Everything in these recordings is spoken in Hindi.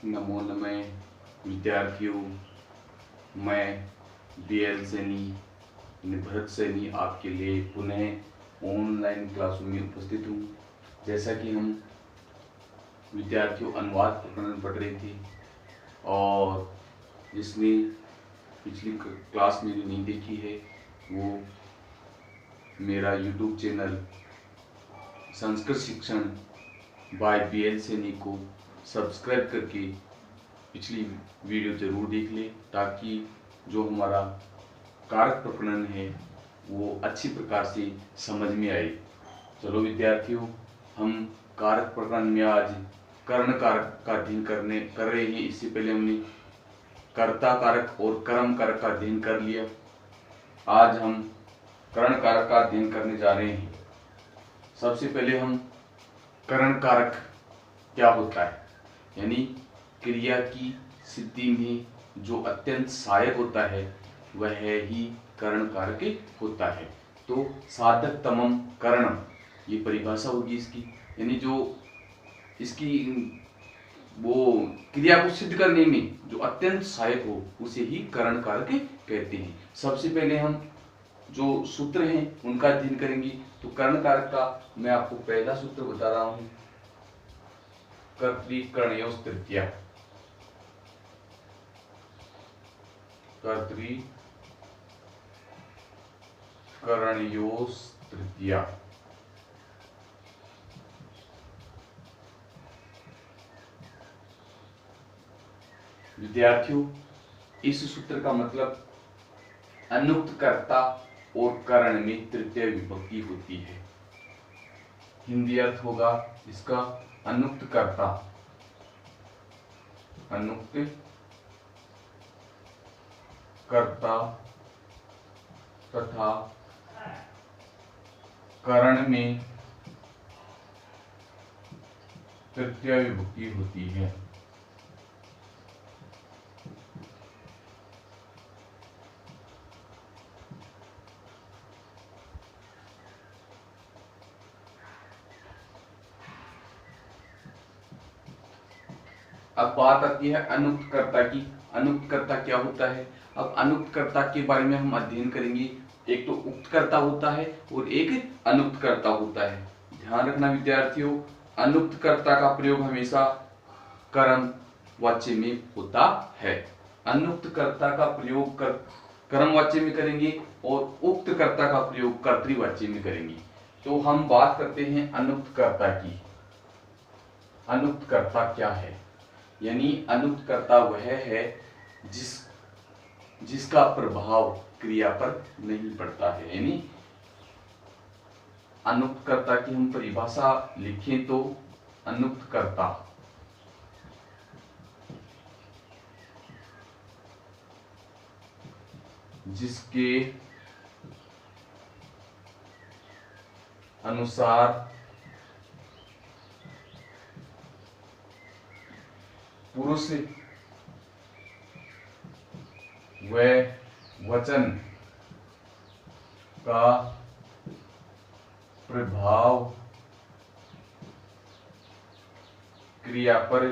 नमो नमः विद्यार्थियों, मैं BL सैनी भरत सैनी आपके लिए पुनः ऑनलाइन क्लासों में उपस्थित हूँ। जैसा कि हम विद्यार्थियों अनुवाद प्रकरण पढ़ रहे थे और जिसने पिछली क्लास मेरी नहीं देखी है वो मेरा YouTube चैनल संस्कृत शिक्षण बाय BL सैनी को सब्सक्राइब करके पिछली वीडियो जरूर देख ले, ताकि जो हमारा कारक प्रकरण है वो अच्छी प्रकार से समझ में आए। चलो विद्यार्थियों, हम कारक प्रकरण में आज कर्ण कारक का अध्ययन कर रहे हैं। इससे पहले हमने कर्ता कारक और कर्म कारक का अध्ययन कर लिया। आज हम कर्ण कारक का अध्ययन करने जा रहे हैं। सबसे पहले हम कर्ण कारक क्या होता है, यानी क्रिया की सिद्धि में जो अत्यंत सहायक होता है वह ही कर्ण कारक होता है। तो साधक तमम कर्ण, ये परिभाषा होगी इसकी, यानी जो इसकी वो क्रिया को सिद्ध करने में जो अत्यंत सहायक हो उसे ही कर्ण कारक कहते हैं। सबसे पहले हम जो सूत्र हैं उनका अध्ययन करेंगे। तो कर्ण कारक का मैं आपको पहला सूत्र बता रहा हूं, कर्तृकर्णयोः तृतीया। कर्तृकर्णयोः तृतीया। विद्यार्थियों, इस सूत्र का मतलब अनुक्त कर्ता और कर्ण में तृतीय विभक्ति होती है। हिंदी अर्थ होगा इसका अनुक्त कर्ता, अनुक्त कर्ता तथा कर्ण में तृतीय विभक्ति होती है। अब बात आती है अनुक्त कर्ता की। अनुक्त कर्ता क्या होता है? अब अनुक्त कर्ता के बारे में हम अध्ययन करेंगे। एक तो उक्त कर्ता होता है और एक अनुक्त कर्ता होता है। ध्यान रखना विद्यार्थियों, अनुक्त कर्ता का प्रयोग हमेशा कर्म वाच्य में होता है। अनुक्त कर्ता का प्रयोग कर्म वाच्य में करेंगे और उक्त कर्ता का प्रयोग कर्तृवाच्य में करेंगे। तो हम बात करते हैं अनुक्त कर्ता की। अनुक्त कर्ता क्या है? यानी अनुक्त कर्ता वह है जिसका प्रभाव क्रिया पर नहीं पड़ता है। यानी अनुक्त कर्ता की हम परिभाषा लिखें तो अनुक्त कर्ता जिसके अनुसार पुरुष व वचन का प्रभाव क्रिया पर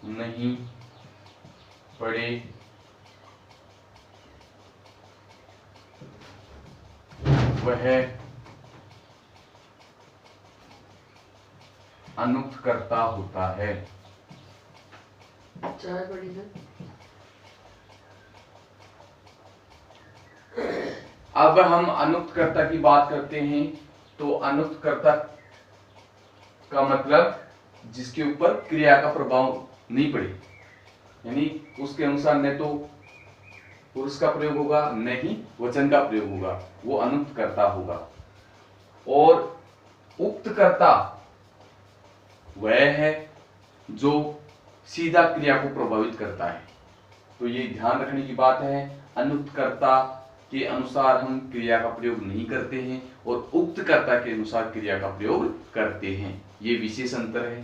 नहीं पड़े वह अनुक्त कर्ता होता है। चाय बड़ी है। अब हम अनुक्त कर्ता की बात करते हैं। तो अनुक्त कर्ता का मतलब जिसके ऊपर क्रिया का प्रभाव नहीं पड़े, यानी उसके अनुसार न तो पुरुष का प्रयोग होगा न ही वचन का प्रयोग होगा, वो अनुक्त कर्ता होगा। और उक्त कर्ता वह है जो सीधा क्रिया को प्रभावित करता है। तो ये ध्यान रखने की बात है, अनुक्त कर्ता के अनुसार हम क्रिया का प्रयोग नहीं करते हैं और उक्त कर्ता के अनुसार क्रिया का प्रयोग करते हैं। ये विशेष अंतर है।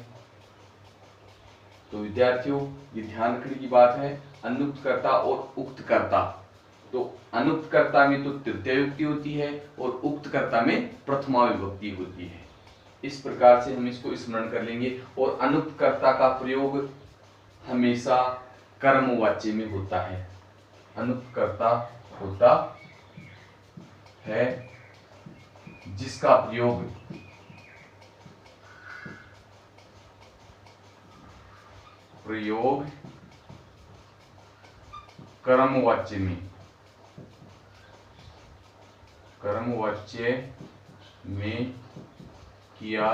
तो विद्यार्थियों, ये ध्यान रखने की बात है, अनुक्त कर्ता और उक्त कर्ता। तो अनुक्त कर्ता में तो तृतीय विभक्ति होती है और उक्त कर्ता में प्रथमा विभक्ति होती है। इस प्रकार से हम इसको स्मरण कर लेंगे। और अनुपकर्ता का प्रयोग हमेशा कर्मवाच्य में होता है। अनुपकर्ता होता है जिसका प्रयोग कर्मवाच्य में किया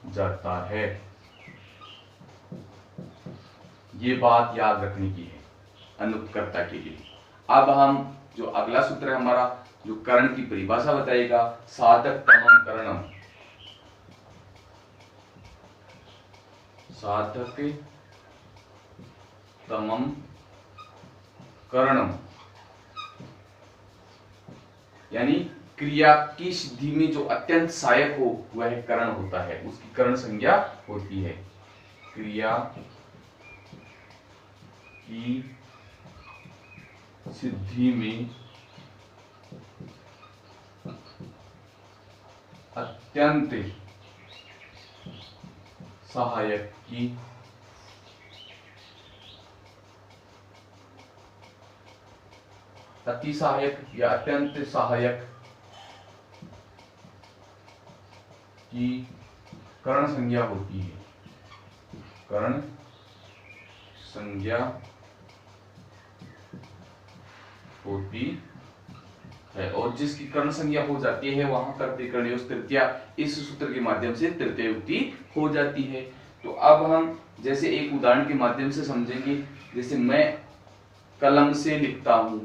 जाता है। ये बात याद रखने की है अनुपकर्ता के लिए। अब हम जो अगला सूत्र है हमारा, जो करण की परिभाषा बताएगा, साधक तमम करणम। साधक तमम करणम यानी क्रिया की सिद्धि में जो अत्यंत सहायक हो वह करण होता है, उसकी करण संज्ञा होती है। क्रिया की सिद्धि में अत्यंत सहायक की अति सहायक या अत्यंत सहायक की करण संज्ञा होती है। करण संज्ञा होती है और जिसकी कर्ण संज्ञा हो जाती है वहां कर्तृकरणयोः तृतीया, इस सूत्र के माध्यम से तृतीय युक्ति हो जाती है। तो अब हम जैसे एक उदाहरण के माध्यम से समझेंगे। जैसे मैं कलम से लिखता हूं,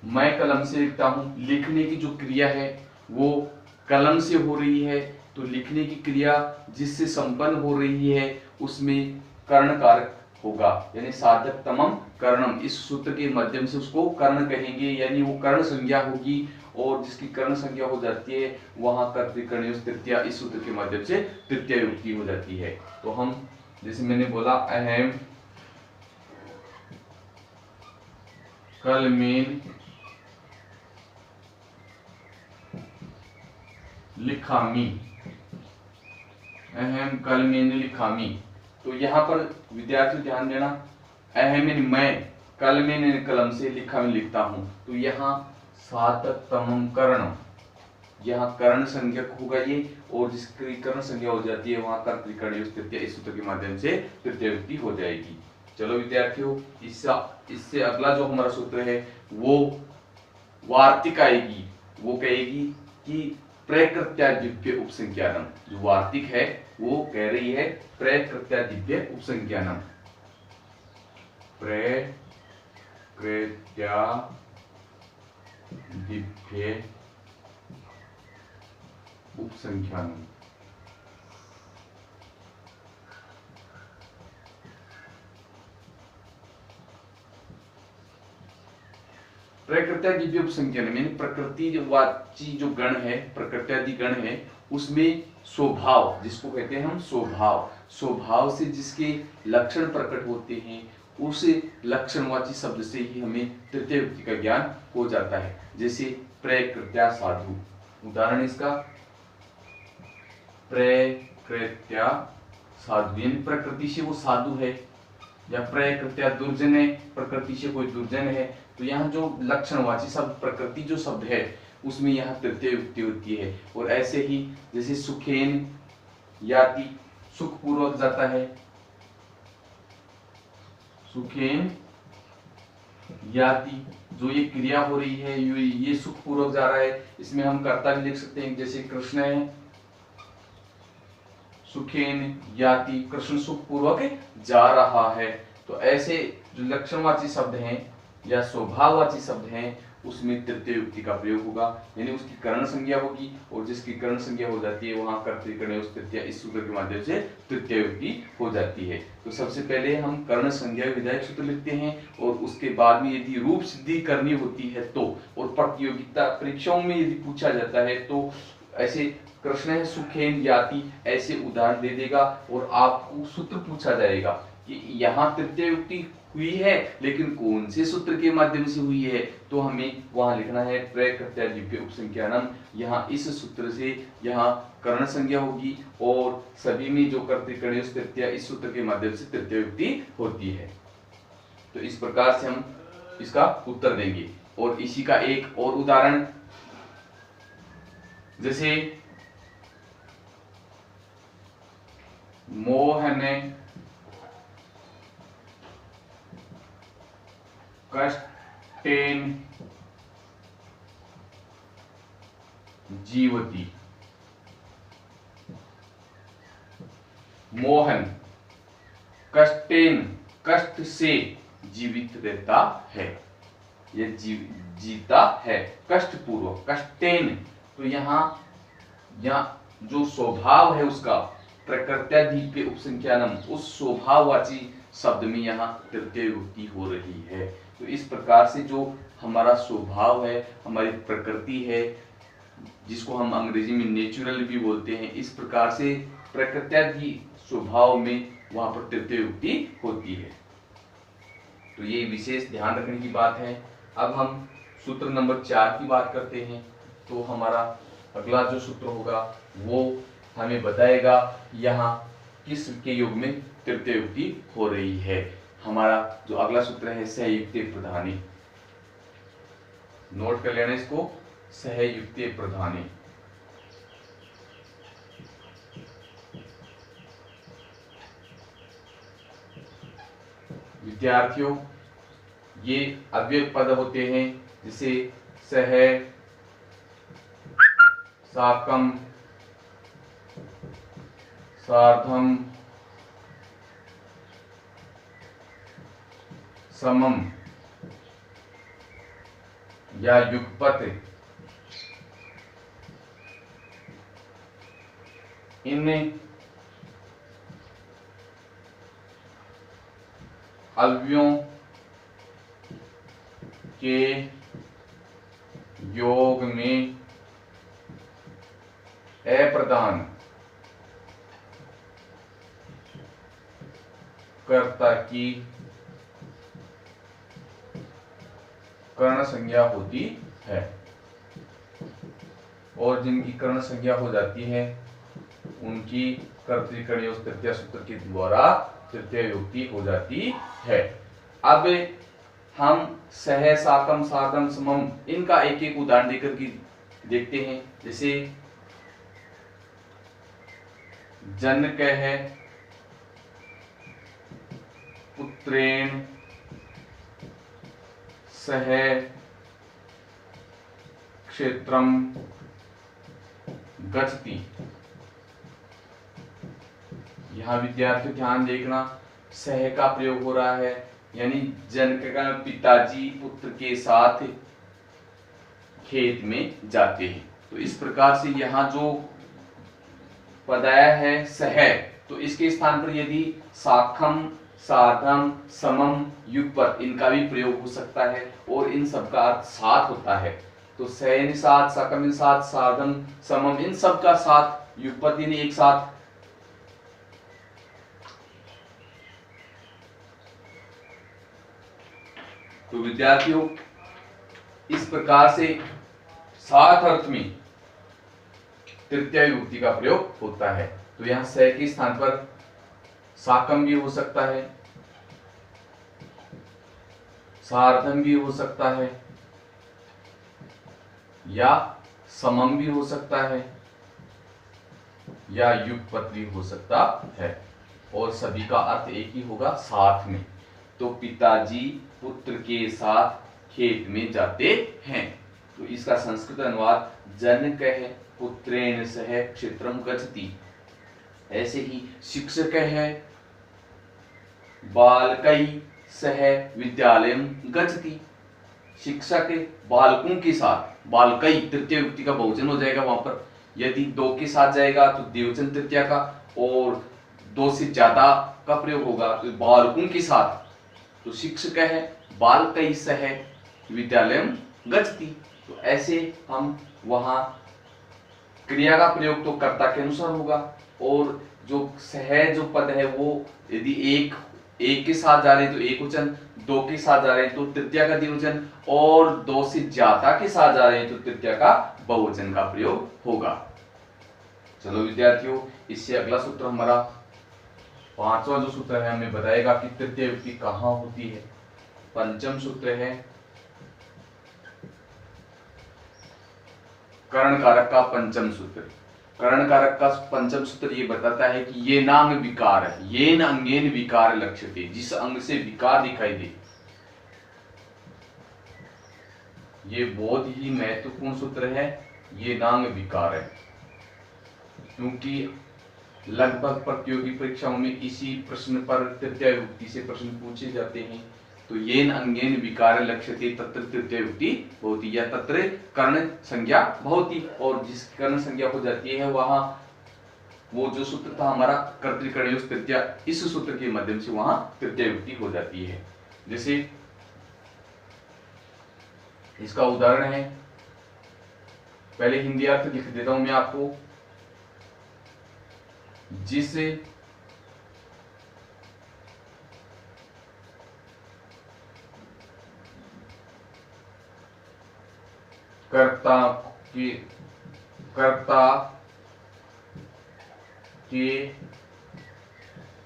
मैं कलम से लिखता हूं, लिखने की जो क्रिया है वो कलम से हो रही है, तो लिखने की क्रिया जिससे संपन्न हो रही है उसमें कर्ण कारक होगा, यानी साधक तमम कर्णम। इस सूत्र के माध्यम से उसको कर्ण कहेंगे, यानी वो कर्ण संज्ञा होगी और जिसकी कर्ण संज्ञा हो जाती है वहां कर्तृकरणयोः तृतीया, इस सूत्र के माध्यम से तृतीय युक्ति हो जाती है। तो हम जैसे मैंने बोला, अहम कलमेन लिखामी, अहम कलमेन लिखामी। तो यहाँ पर विद्यार्थी ध्यान देना, अहम यानी मैं, कलमेन यानी कलम से, लिखा में लिखता हूं। तो यहाँ साधक तमम कर्ण, यहाँ कर्ण संज्ञक होगा ये, और जिसकी कर्ण संज्ञा हो जाती है वहां कर्तृकरणयोः तृतीया, इस सूत्र के माध्यम से तृतीय युक्ति हो जाएगी। चलो विद्यार्थियों, इससे अगला जो हमारा सूत्र है वो वार्तिक आएगी। वो कहेगी कि प्रकृत्यादिव्य उपसंख्यानम। जो वार्तिक है वो कह रही है प्रकृत्यादिव्य उपसंख्यानम, प्रकृत्यादिव्य उपसंख्यानम। प्रकृत्यादिव्य उपसंख्यानम यानी प्रकृतिवाची जो गण है, प्रकृत्यादि गण है, उसमें स्वभाव, जिसको कहते हैं हम स्वभाव, स्वभाव से जिसके लक्षण प्रकट होते हैं उस लक्षणवाची शब्द से ही हमें तृतीय युक्ति का ज्ञान हो जाता है। जैसे प्रकृत्या साधु, उदाहरण इसका प्रकृत्या साधु यानी प्रकृति से वो साधु है, या प्रकृत्या दुर्जन है, प्रकृति से कोई दुर्जन है। तो यहाँ जो लक्षणवाची शब्द प्रकृति जो शब्द है उसमें यहाँ तृतीय युक्ति होती है। और ऐसे ही जैसे सुखेन याति, सुख पूर्वक जाता है, सुखेन याति, जो ये क्रिया हो रही है ये सुख पूर्वक जा रहा है, इसमें हम कर्ता भी लिख सकते हैं। जैसे कृष्ण है, सुखेन याति, कृष्ण सुख पूर्वक जा रहा है। तो ऐसे जो लक्षणवाची शब्द हैं या स्वभाववाची शब्द हैं उसमें तृतीय युक्ति का प्रयोग होगा, यानी उसकी कर्ण संज्ञा होगी, और जिसकी कर्ण संज्ञा हो जाती है वहां कर्तृकरणयोः तृतीया, इस सूत्र के माध्यम से तृतीय युक्ति हो जाती है। तो सबसे पहले हम कर्ण संज्ञा विधायक सूत्र लिखते हैं, और उसके बाद में यदि रूप सिद्धि करनी होती है तो, और प्रतियोगिता परीक्षाओं में यदि पूछा जाता है तो ऐसे कृष्ण है सुखेन याति ऐसे उदाहरण दे देगा और आपको सूत्र पूछा जाएगा कि यहाँ तृतीय युक्ति हुई है, लेकिन कौन से सूत्र के माध्यम से हुई है, तो हमें वहां लिखना है प्रकृत्यादि उपसंख्यानम। यहाँ इस सूत्र से यहाँ कर्ण संज्ञा होगी और सभी में जो कर्तृकर्णियों तृतीया इस सूत्र के माध्यम से तृतीय युक्ति होती है। तो इस प्रकार से हम इसका उत्तर देंगे। और इसी का एक और उदाहरण, जैसे मोहन कष्टेन जीवति। मोहन कष्टेन कष्ट से जीवित रहता है, यह जीता है कष्ट पूर्वक। कष्टेन, तो यहाँ जो स्वभाव है उसका प्रकृत्यादि उपसंख्यानम, उस स्वभाववाची शब्द में यहाँ तृतीय युक्ति हो रही है। तो इस प्रकार से जो हमारा स्वभाव है, हमारी प्रकृति है, जिसको हम अंग्रेजी में नेचुरल भी बोलते हैं, इस प्रकार से प्रकृत्यादि स्वभाव में वहां पर तृतीय युक्ति होती है। तो ये विशेष ध्यान रखने की बात है। अब हम सूत्र नंबर 4 की बात करते हैं। तो हमारा अगला जो सूत्र होगा वो हमें बताएगा यहाँ किस के योग में तृतीय युक्ति हो रही है। हमारा जो अगला सूत्र है सहयुक्तीय प्रधानी, नोट कर लेना इसको, सहयुक्तीय प्रधानी। विद्यार्थियों, ये अव्यय पद होते हैं, जिसे सह, साकम, सार्धम, समम या युगपत, इन अव्ययों के योग में अप्रधान कर्ता की कर्ण संज्ञा होती है, और जिनकी कर्ण संज्ञा हो जाती है उनकी कर्तृकर्णियों तृतीया सूत्र के द्वारा तृतीय युक्ति हो जाती है। अब हम सह, साकम, सार्धम, समम इनका एक एक उदाहरण देकर के देखते हैं। जैसे जनक है पुत्रेण सह क्षेत्रम गच्छति। यहाँ विद्यार्थी ध्यान देखना, सह का प्रयोग हो रहा है, यानी जनक का पिताजी पुत्र के साथ खेत में जाते हैं। तो इस प्रकार से यहाँ जो पद आया है सह, तो इसके स्थान पर यदि साखम, सार्धम, समम, युगपत इनका भी प्रयोग हो सकता है, और इन सब का अर्थ साथ होता है। तो सह साथ, साकम साथ, सार्धम, समम इन सब का साथ, युगपत यानी एक साथ। तो विद्यार्थियों, इस प्रकार से साथ अर्थ में तृतीय विभक्ति का प्रयोग होता है। तो यहां सह के स्थान पर साकम भी हो सकता है, सार्धम भी हो सकता है, या समम भी हो सकता है, या युगपत भी हो सकता है, और सभी का अर्थ एक ही होगा, साथ में। तो पिताजी पुत्र के साथ खेत में जाते हैं। तो इसका संस्कृत अनुवाद जनक है पुत्रेण सह क्षेत्रम गच्छति। ऐसे ही शिक्षक है बालकै सह विद्यालयम गच्छति। शिक्षक बालकों के साथ, बालकै तृतीय व्यक्ति का बहुवचन हो जाएगा वहां पर। यदि दो के साथ जाएगा तो द्विवचन तृतीया का, और दो से ज्यादा का प्रयोग होगा तो बालकों के साथ। तो शिक्षक है बालकै सह विद्यालयम गच्छति। तो ऐसे हम वहां क्रिया का प्रयोग तो कर्ता के अनुसार होगा, और जो सह जो पद है वो यदि एक एक के साथ जा रहे हैं तो एक वचन, दो के साथ जा रहे हैं तो तृतीया का द्विवचन, और दो से ज्यादा के साथ जा रहे हैं तो तृतीया का बहुवचन का प्रयोग होगा। चलो विद्यार्थियों, इससे अगला सूत्र हमारा पांचवा जो सूत्र है हमें बताएगा कि तृतीय विभक्ति कहां होती है। पंचम सूत्र है कर्ण कारक का पंचम सूत्र। कर्ण कारक का पंचम सूत्र ये बताता है कि ये नांग विकार है, ये न अंगेन विकार लक्ष्यते, जिस अंग से विकार दिखाई दे। ये बहुत ही महत्वपूर्ण सूत्र है, ये नांग विकार है, क्योंकि लगभग प्रतियोगी परीक्षाओं में इसी प्रश्न पर तृतीय विभक्ति से प्रश्न पूछे जाते हैं। तो येन अंगेन विकार लक्ष्यते तत्र तृतीय विभक्ति भवति, या तत्र कर्ण संज्ञा भवति, और जिस कर्ण संज्ञा हो जाती है वहां वो जो सूत्र था हमारा कर्तृकर्णयोः तृतीया, इस सूत्र के माध्यम से वहां तृतीय विभक्ति हो जाती है। जैसे इसका उदाहरण है, पहले हिंदी अर्थ लिख देता हूं मैं आपको। जिस कर्ता के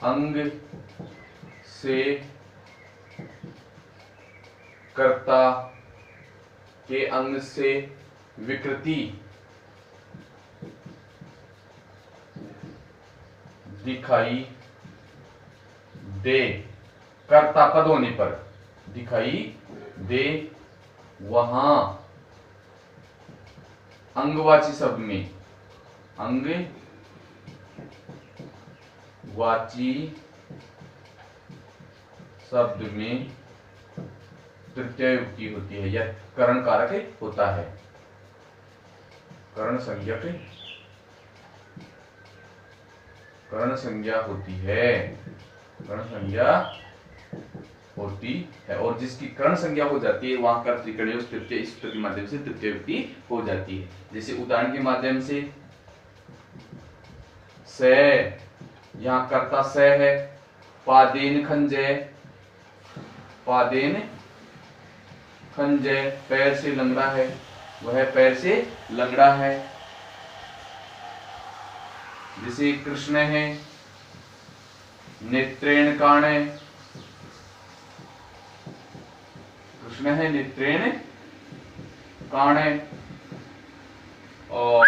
अंग से कर्ता के अंग से विकृति दिखाई दे, कर्ता पद होने पर दिखाई दे, वहां अंगवाची शब्द में, अंगवाची शब्द में तृतीय विभक्ति होती है, यह कर्ण कारक होता है, कर्ण संज्ञा होती है, कर्ण संज्ञा होती है, और जिसकी कर्ण संज्ञा हो जाती है वहां कर्तृकर्णयोः तृतीय, इस सूत्र के माध्यम से तृतीय विभक्ति हो जाती है। जैसे उदाहरण के माध्यम से से, यहाँ कर्ता से है, पादेन खंजय, पादेन खंजय, पैर से लंगड़ा है, वह पैर से लंगड़ा है। जैसे कृष्ण है, नेत्रेण काणे, कृष्ण है नेत्रेण काणे, और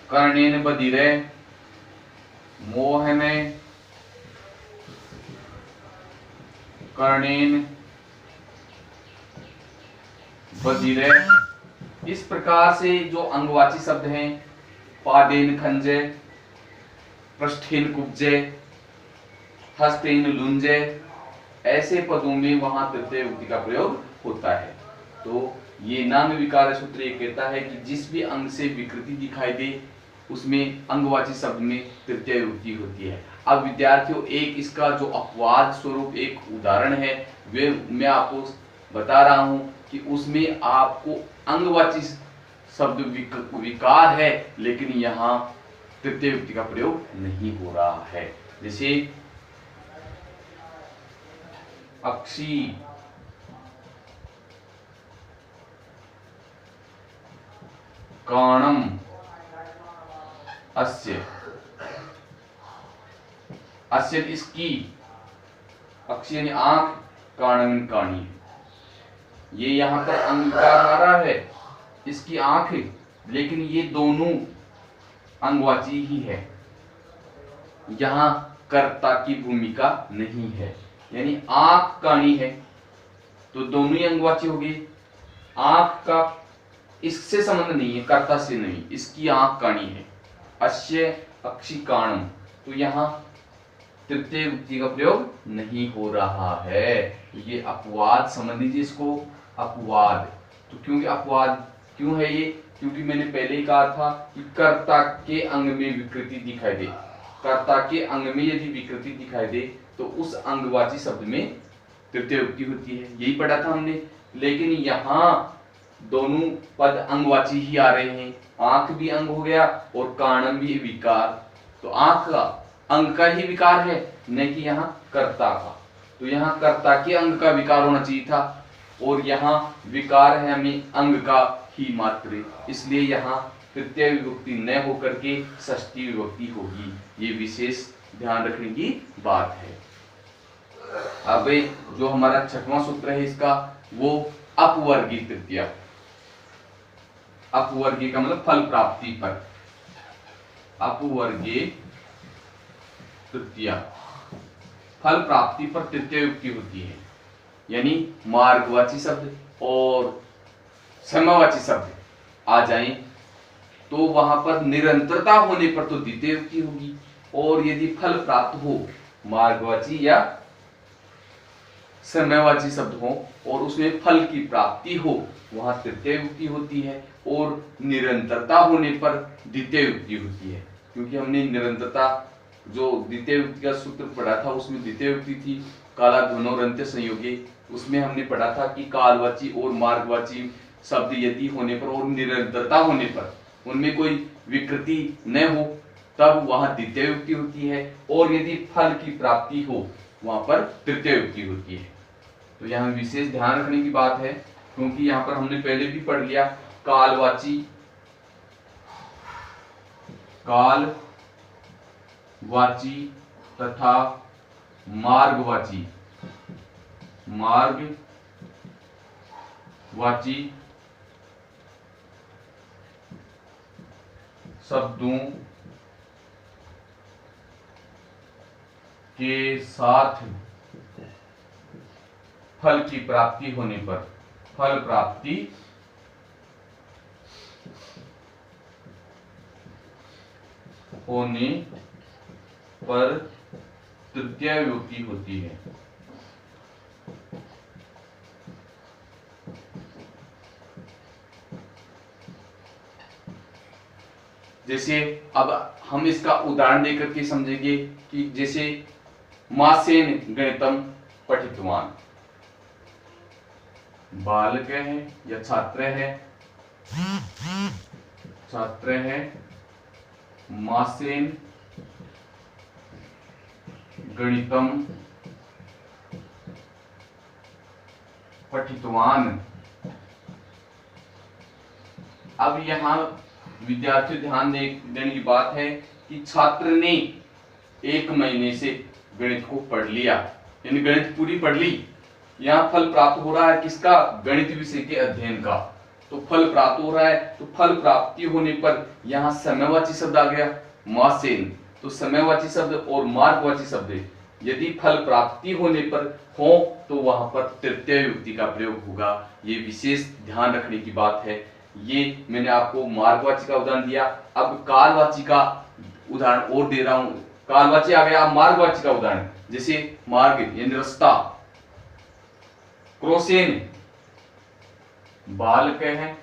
कर्णेन बधिरे, मोहने कर्णेन बधिरे। इस प्रकार से जो अंगवाची शब्द हैं, पादेन खंजे, पृष्ठेन कुब्जे, हस्तेन लुंजे, ऐसे पदों में वहां तृतीय विभक्ति का प्रयोग होता है। तो ये नाम विकार सूत्र ये कहता है कि जिस भी अंग से विकृति दिखाई दे उसमें अंगवाची शब्द में तृतीय विभक्ति होती है। अब विद्यार्थियों, एक इसका जो अपवाद स्वरूप एक उदाहरण है वे मैं आपको बता रहा हूं कि उसमें आपको अंगवाची शब्द विकार है, लेकिन यहाँ तृतीय विभक्ति का प्रयोग नहीं हो रहा है। जैसे अक्षी काणम अस्य, अस्य इसकी, अक्षी यानी आंख, काणम काणी, ये यहां पर अंगकार आ रहा है, इसकी आंख है, लेकिन ये दोनों अंगवाची ही है, यहां कर्ता की भूमिका नहीं है। यानी आंख काणी है तो दोनों ही अंगवाची होगी, आंख का इससे संबंध नहीं है, कर्ता से नहीं, इसकी आंख काणी है। अस्य अक्षी काणम, तो यहाँ तृतीय विभक्ति का प्रयोग नहीं हो रहा है। ये अपवाद समझ लीजिए इसको, अपवाद। तो क्योंकि अपवाद क्यों है ये? क्योंकि मैंने पहले ही कहा था कि कर्ता के अंग में विकृति दिखाई दे, कर्ता के अंग में यदि विकृति दिखाई दे तो उस अंगवाची शब्द में तृतीय विभक्ति होती है, यही पढ़ा था हमने। लेकिन यहाँ दोनों पद अंगवाची ही आ रहे हैं, आंख भी अंग हो गया और काणम भी विकार। तो आंख का अंग का ही विकार है, न कि यहाँ कर्ता का। तो यहाँ कर्ता के अंग का विकार होना चाहिए था, और यहाँ विकार है हमें अंग का ही मात्र, इसलिए यहाँ तृतीय विभक्ति न होकर के षष्ठी विभक्ति होगी। ये विशेष ध्यान रखने की बात है। अब जो हमारा छठवां सूत्र है इसका, वो अपवर्गीय तृतीया। अपवर्गीय का मतलब फल प्राप्ति पर, अपवर्गीय तृतीया फल प्राप्ति पर तृतीय युक्ति होती है। यानी मार्गवाची शब्द और समवाची शब्द आ जाएं तो वहां पर निरंतरता होने पर तो द्वितीय युक्ति होगी, और यदि फल प्राप्त हो मार्गवाची या समवाची शब्द हो और उसमें फल की प्राप्ति हो, वहां तृतीय युक्ति होती है, और निरंतरता होने पर द्वितीय युक्ति होती है। क्योंकि हमने निरंतरता जो द्वितीय युक्ति का सूत्र पढ़ा था उसमें द्वितीय युक्ति थी काला ध्वनोरंत्य संयोगे, उसमें हमने पढ़ा था कि कालवाची और मार्गवाची शब्द यदि होने पर और निरंतरता होने पर उनमें कोई विकृति न हो तब वहां द्वितीय युक्ति होती है, और यदि फल की प्राप्ति हो वहां पर तृतीय युक्ति होती है। तो यहाँ विशेष ध्यान रखने की बात है, क्योंकि यहाँ पर हमने पहले भी पढ़ लिया कालवाची, कालवाची तथा मार्गवाची, मार्गवाची शब्दों के साथ फल की प्राप्ति होने पर, फल प्राप्ति होने पर तृतीय विभक्ति होती है। जैसे अब हम इसका उदाहरण देकर के समझेंगे कि जैसे मासेन गणितम पठितवान, बालक है या छात्र है, मासेन गणितम पठितवान। अब यहाँ विद्यार्थी ध्यान देने की बात है कि छात्र ने 1 महीने से गणित को पढ़ लिया, यानी गणित पूरी पढ़ ली। यहाँ फल प्राप्त हो रहा है किसका? गणित विषय के अध्ययन का। तो फल प्राप्त हो रहा है, तो फल प्राप्ति होने पर यहाँ समयवाची शब्द आ गया मासेन। तो समयवाची शब्द और मार्गवाची शब्द यदि फल प्राप्ति होने पर हो तो वहां पर तृतीय युक्ति का प्रयोग होगा। ये विशेष ध्यान रखने की बात है। ये मैंने आपको मार्गवाची का उदाहरण दिया, अब कालवाची का उदाहरण और दे रहा हूं। कालवाची आ गया, मार्गवाची का उदाहरण जैसे मार्ग यानी रास्ता, क्रोसेन बालक है,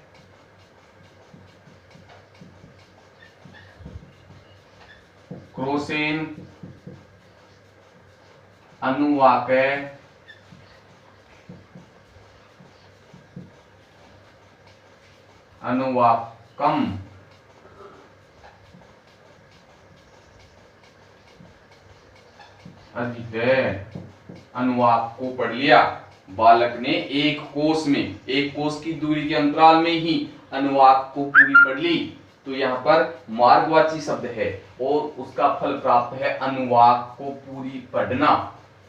क्रोसेन अनुवाक, अनुवाकम, अधिक। अनुवाक को पढ़ लिया बालक ने, एक कोस में, एक कोस की दूरी के अंतराल में ही अनुवाक को पूरी पढ़ ली। तो यहाँ पर मार्गवाची शब्द है और उसका फल प्राप्त है अनुवाक को पूरी पढ़ना।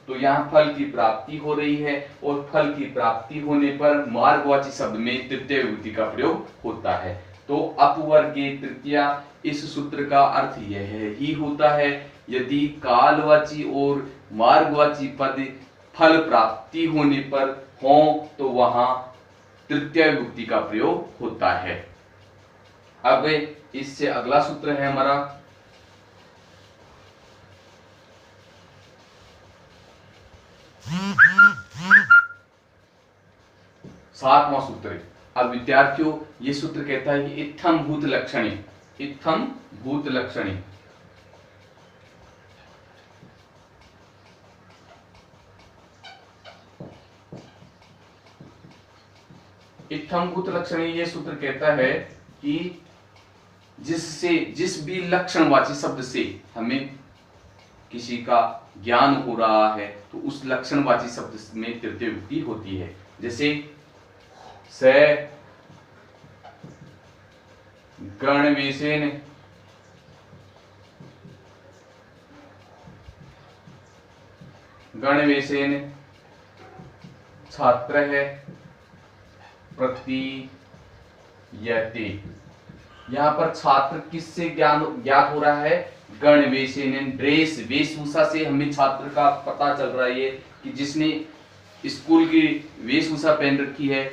तो यहाँ फल की प्राप्ति हो रही है और फल की प्राप्ति होने पर मार्गवाची शब्द में तृतीय विभक्ति का प्रयोग होता है। तो अपवर्गीय तृतीया इस सूत्र का अर्थ यह ही होता है, यदि कालवाची और मार्गवाची पद फल प्राप्ति होने पर हो तो वहां तृतीय विभक्ति का प्रयोग होता है। अब इससे अगला सूत्र है हमारा सातवां सूत्र। अब विद्यार्थियों ये सूत्र कहता है कि इत्थम भूत लक्षणे, इत्थम भूत लक्षणे। इत्थम भूत लक्षणे ये सूत्र कहता है कि जिससे, जिस भी लक्षणवाची शब्द से हमें किसी का ज्ञान हो रहा है तो उस लक्षणवाची शब्द में तृतीय विभक्ति होती है। जैसे स गणवेशेन गणवेशेन छात्र है प्रतीयते। यहाँ पर छात्र किससे ज्ञात हो रहा है? गणवेशेन, ड्रेस वेशभूषा से हमें छात्र का पता चल रहा है कि जिसने स्कूल की वेशभूषा पहन रखी है,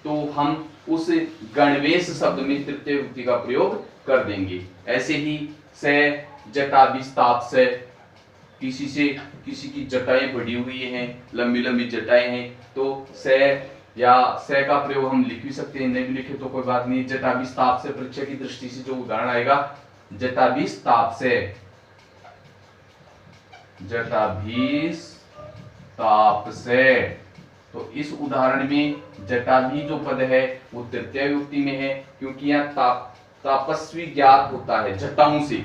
तो हम उस गणवेश शब्द में तृतीय विभक्ति का प्रयोग कर देंगे। ऐसे ही से जटाभिस्ताप से, किसी की जटाएं बढ़ी हुई हैं, लंबी लंबी जटाएं हैं, तो से या से का प्रयोग हम लिख भी सकते हैं, नहीं भी लिखे तो कोई बात नहीं। जटाभिस्ताप से परीक्षा की दृष्टि से जो उदाहरण आएगा, जटाभिस्ताप से, जटाभिस्ताप से, तो इस उदाहरण में जटाभि जो पद है वो तृतीय विभक्ति में है, क्योंकि यहाँ तपस्वी ज्ञात होता है जटाओं से।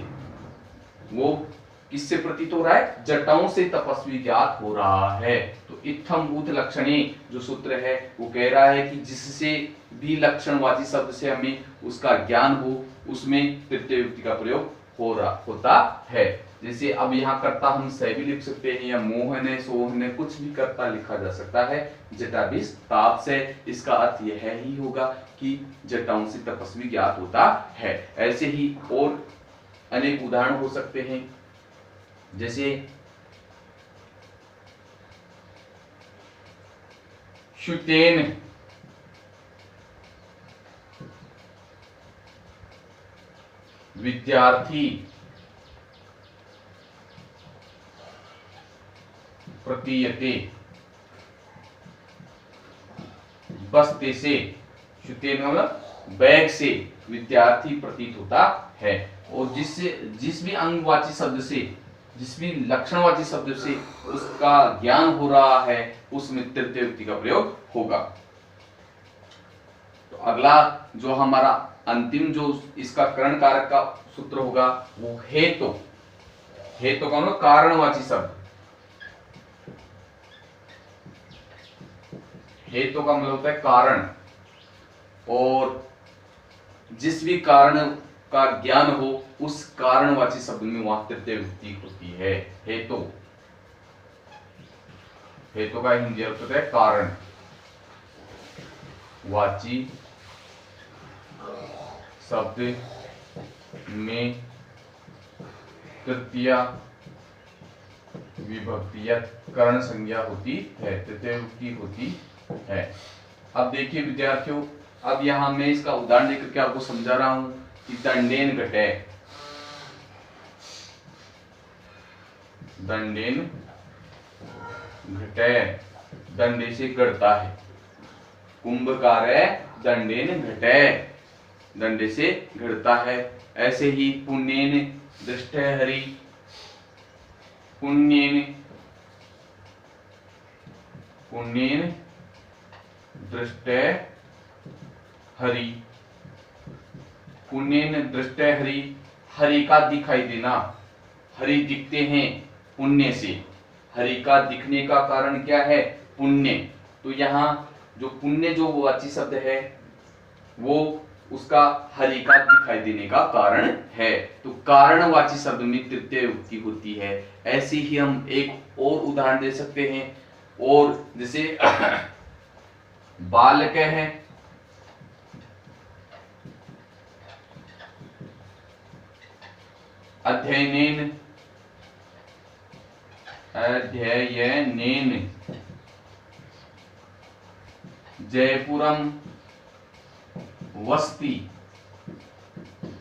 वो किससे प्रतीत हो रहा है? जटाओं से तपस्वी ज्ञात हो रहा है। तो इत्थम भूत लक्षणे जो सूत्र है वो कह रहा है कि जिससे भी लक्षणवाची शब्द से हमें उसका ज्ञान हो, उसमें तृतीय विभक्ति का प्रयोग होता है। जैसे अब यहाँ कर्ता हम से भी लिख सकते हैं, या मोहन है, सोहन है, कुछ भी कर्ता लिखा जा सकता है जटाभिस्ताप से। इसका अर्थ यह ही होगा कि जटाओं से तपस्वी ज्ञात होता है। ऐसे ही और अनेक उदाहरण हो सकते हैं, जैसे शुतेन विद्यार्थी प्रतीयते। बस्ते से, शुतेन मतलब बैग से विद्यार्थी प्रतीत होता है। और जिस भी अंगवाची शब्द से, जिस भी लक्षणवाची शब्द से उसका ज्ञान हो रहा है, उसमें तृतीय विभक्ति का प्रयोग होगा। तो अगला जो हमारा अंतिम जो इसका करण कारक का सूत्र होगा वो हेतु। हेतु का मतलब कारणवाची शब्द। हेतु का मतलब होता है कारण, और जिस भी कारण का ज्ञान हो उस कारणवाची शब्द में वहां तृतीय विभक्ति होती है। हेतु, हेतु का हिंदी अर्थ होता है कारण वाची शब्द में तृतीय विभक्ति या करण संज्ञा होती है, तृतीय विभक्ति होती है। अब देखिए विद्यार्थियों, अब यहां मैं इसका उदाहरण देकर के आपको समझा रहा हूं कि दंडेन घटे, दंडेन घटे, दंडे से गढ़ता है। कुंभकारे दंडेन घटे, दंडे से घड़ता है। ऐसे ही पुण्येन दृष्टे हरि, पुण्येन दृष्टे हरि, पुण्येन दृष्टे हरि, हरि का दिखाई देना, हरि दिखते हैं पुण्य से। हरि का दिखने का कारण क्या है? पुण्य। तो यहाँ जो पुण्य जो वाची शब्द है वो उसका हरि का दिखाई देने का कारण है। तो कारणवाची शब्द में तृतीय विभक्ति होती है। ऐसे ही हम एक और उदाहरण दे सकते हैं, और जैसे बालक है, अध्ययनेन, अध्ययनेन जयपुरम वस्ती।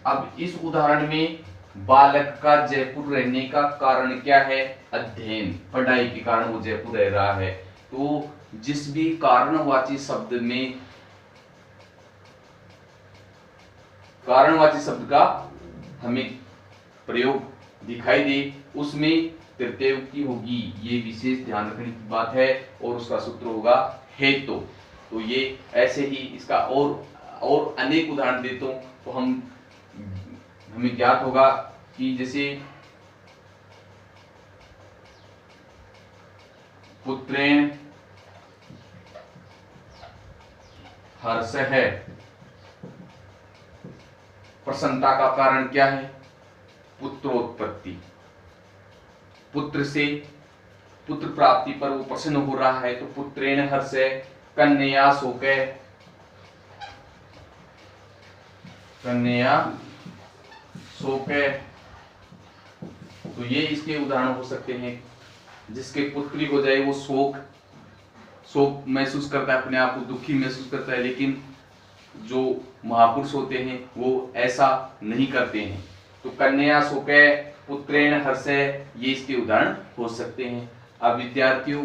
अब इस उदाहरण में बालक का जयपुर रहने का कारण क्या है? अध्ययन, पढ़ाई के कारण वो जयपुर रह रहा है। तो जिस भी कारणवाची शब्द में, कारणवाची शब्द का हमें प्रयोग दिखाई दे उसमें तृतीय विभक्ति होगी, ये विशेष ध्यान रखने की बात है। और उसका सूत्र होगा हेतु। तो ये ऐसे ही इसका और अनेक उदाहरण देता हूं तो हमें ज्ञात होगा कि जैसे पुत्रेण हर्षः। प्रसन्नता का कारण क्या है? पुत्रोत्पत्ति। पुत्र से पुत्र प्राप्ति पर वो प्रसन्न हो रहा है, तो पुत्रेण हर्षः कन्या शोकः। कन्या शोकः। तो ये इसके उदाहरण हो सकते हैं। जिसके पुत्री हो जाए वो शोक महसूस करता है, अपने आप को दुखी महसूस करता है, लेकिन जो महापुरुष होते हैं वो ऐसा नहीं करते हैं। तो कन्या शोकः पुत्रेण हर्षः, ये इसके उदाहरण हो सकते हैं। अब विद्यार्थियों,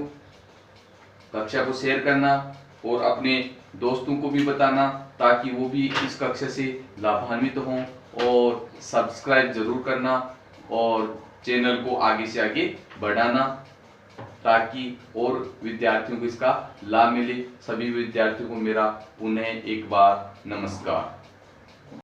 कक्षा को शेयर करना और अपने दोस्तों को भी बताना, ताकि वो भी इस कक्षा से लाभान्वित हों, और सब्सक्राइब जरूर करना और चैनल को आगे से आगे बढ़ाना, ताकि और विद्यार्थियों को इसका लाभ मिले। सभी विद्यार्थियों को मेरा पुनः एक बार नमस्कार।